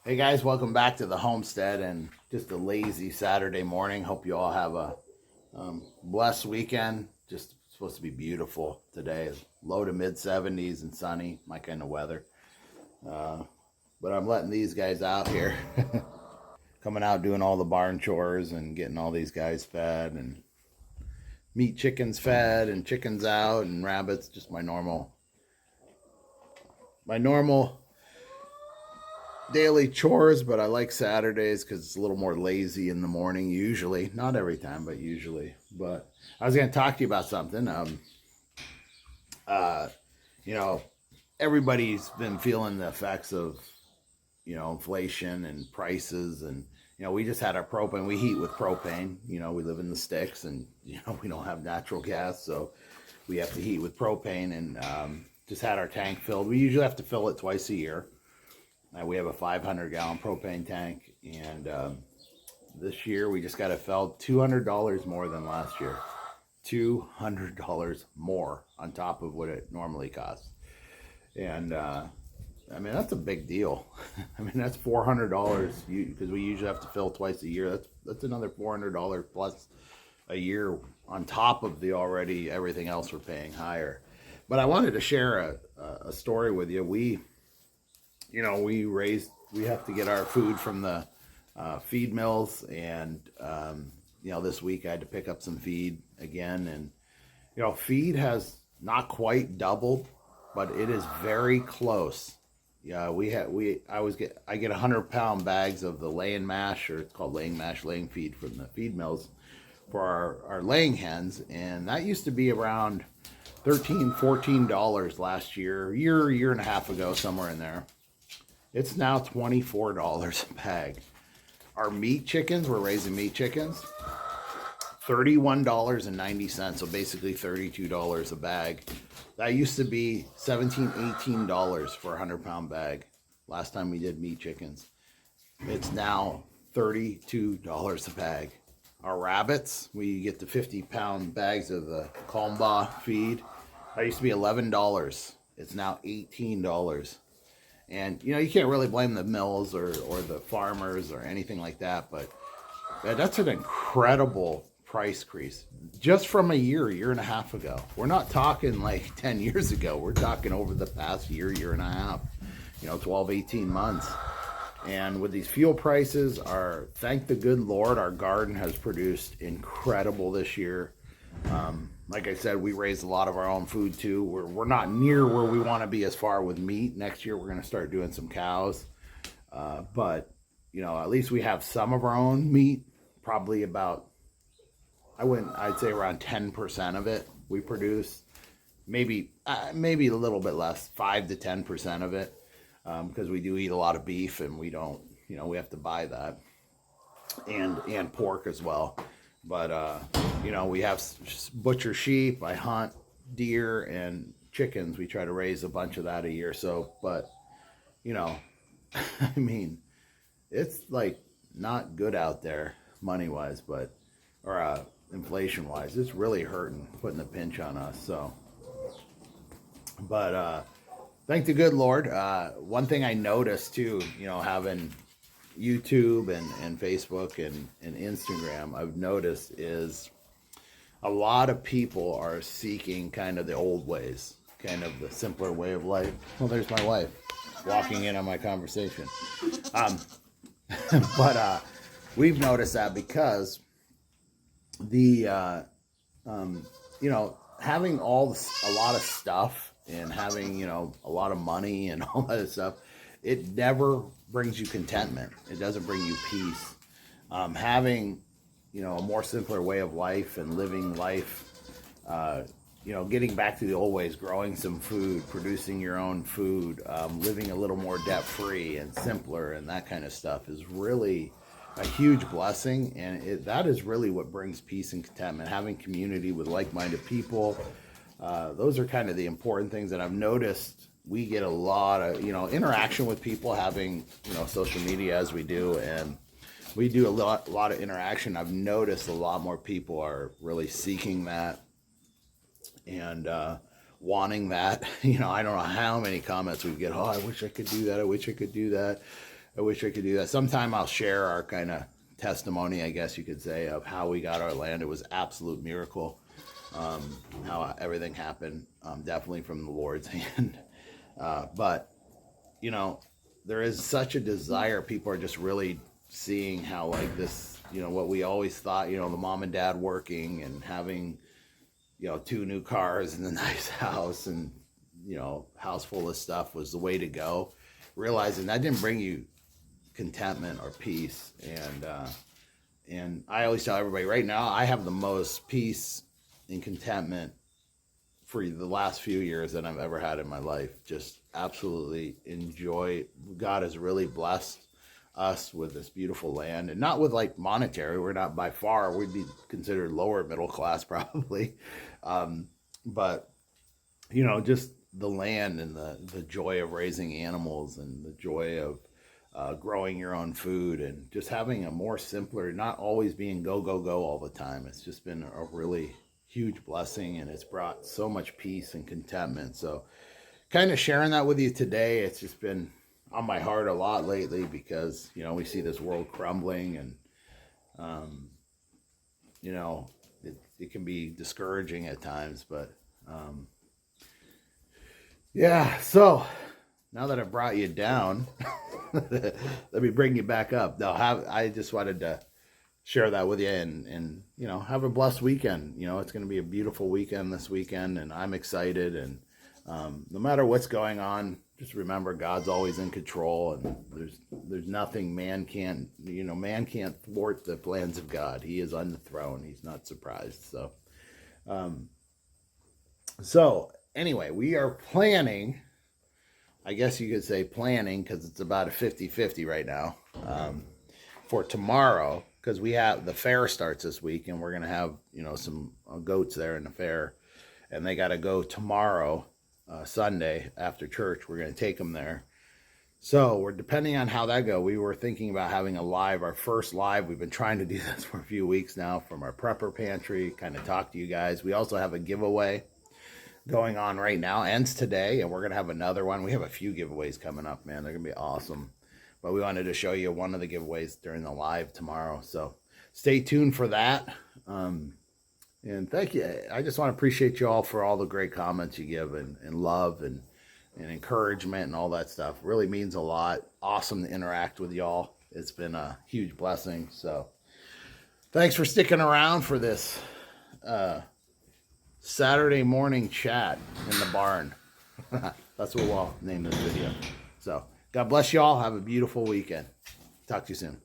Hey guys, welcome back to the Homestead and just a lazy Saturday morning. Hope you all have a blessed weekend. Just supposed to be beautiful today. Low to mid 70s and sunny, my kind of weather. Uh, but I'm letting these guys out here, coming out doing all the barn chores and getting all these guys fed and meat chickens fed and chickens out and rabbits. Just my normal daily chores, but I like Saturdays because it's a little more lazy in the morning, usually. Not every time, but usually. But I was going to talk to you about something. Uh, you know, everybody's been feeling the effects of, inflation and prices. And, we just had our propane. We heat with propane. We live in the sticks and, we don't have natural gas. So we have to heat with propane and just had our tank filled. We usually have to fill it twice a year. We have a 500-gallon propane tank, and this year we just got it filled $200 more than last year. $200 more on top of what it normally costs. And that's a big deal. That's $400 because we usually have to fill twice a year. That's another $400 plus a year on top of the already everything else we're paying higher. But I wanted to share a story with you. We have to get our food from the feed mills, and this week I had to pick up some feed again, and feed has not quite doubled, but it is very close. Yeah, I get 100-pound bags of the laying mash, or it's called laying mash, laying feed from the feed mills for our laying hens, and that used to be around $13-14 last year and a half ago, somewhere in there. It's now $24 a bag. Our meat chickens, we're raising meat chickens, $31.90, so basically $32 a bag. That used to be $17, $18 for a 100-pound bag last time we did meat chickens. It's now $32 a bag. Our rabbits, we get the 50-pound bags of the Kalmba feed. That used to be $11. It's now $18. And, you can't really blame the mills or the farmers or anything like that, but that's an incredible price increase just from a year and a half ago. We're not talking like 10 years ago. We're talking over the past year and a half, 12, 18 months. And with these fuel prices, thank the good Lord, our garden has produced incredible this year. Like I said, we raise a lot of our own food too. We're not near where we want to be as far with meat. Next year we're going to start doing some cows. But at least we have some of our own meat. Probably about, I'd say around 10% of it we produce. Maybe a little bit less, 5 to 10% of it, because we do eat a lot of beef and we don't, we have to buy that, and pork as well. But, we have butcher sheep. I hunt deer and chickens. We try to raise a bunch of that a year. So, but, it's like not good out there money-wise, or inflation-wise. It's really hurting, putting a pinch on us. So, but thank the good Lord. One thing I noticed too, having YouTube and Facebook and Instagram, I've noticed is a lot of people are seeking kind of the old ways, kind of the simpler way of life. Well, there's my wife walking in on my conversation. But we've noticed that because the having a lot of stuff and having a lot of money and all that stuff, it never brings you contentment. It doesn't bring you peace. Having a more simpler way of life and living life, getting back to the old ways, growing some food, producing your own food, living a little more debt-free and simpler and that kind of stuff is really a huge blessing. And that is really what brings peace and contentment, having community with like-minded people. Those are kind of the important things that I've noticed. We get a lot of, interaction with people, having, social media as we do, and we do a lot of interaction. I've noticed a lot more people are really seeking that and wanting that. I don't know how many comments we get. Oh, I wish I could do that. I wish I could do that. I wish I could do that. Sometime I'll share our kind of testimony, I guess you could say, of how we got our land. It was absolute miracle, how everything happened, definitely from the Lord's hand. But, you know, there is such a desire. People are just really seeing how, like, this, you know, what we always thought, you know, the mom and dad working and having, you know, 2 new cars and a nice house and, you know, house full of stuff was the way to go. Realizing that didn't bring you contentment or peace. And I always tell everybody, right now I have the most peace and contentment for the last few years that I've ever had in my life. Just absolutely enjoy. God has really blessed us with this beautiful land, and not with like monetary. We're not, by far, we'd be considered lower middle class probably. But you know, just the land and the joy of raising animals and the joy of growing your own food and just having a more simpler, not always being go, go, go all the time. It's just been a really huge blessing, and it's brought so much peace and contentment. So kind of sharing that with you today. It's just been on my heart a lot lately because, you know, we see this world crumbling, and you know, it can be discouraging at times, but yeah. So now that I brought you down, let me bring you back up. No, I just wanted to share that with you, and you know, have a blessed weekend. You know, it's going to be a beautiful weekend this weekend, and I'm excited. And no matter what's going on, just remember God's always in control, and there's nothing man can't, you know, man can't thwart the plans of God. He is on the throne. He's not surprised. So anyway, we are planning, I guess you could say planning, because it's about a 50-50 right now, for tomorrow, because we have the fair starts this week, and we're going to have, you know, some goats there in the fair, and they got to go tomorrow, Sunday after church. We're going to take them there. So we're, depending on how that go, we were thinking about having a live, our first live. We've been trying to do this for a few weeks now from our prepper pantry, kind of talk to you guys. We also have a giveaway going on right now, ends today, and we're going to have another one. We have a few giveaways coming up, man. They're going to be awesome. But we wanted to show you one of the giveaways during the live tomorrow. So stay tuned for that. And thank you. I just want to appreciate you all for all the great comments you give, and love and encouragement and all that stuff. Really means a lot. Awesome to interact with y'all. It's been a huge blessing. So thanks for sticking around for this Saturday morning chat in the barn. That's what we'll name this video. So God bless you all. Have a beautiful weekend. Talk to you soon.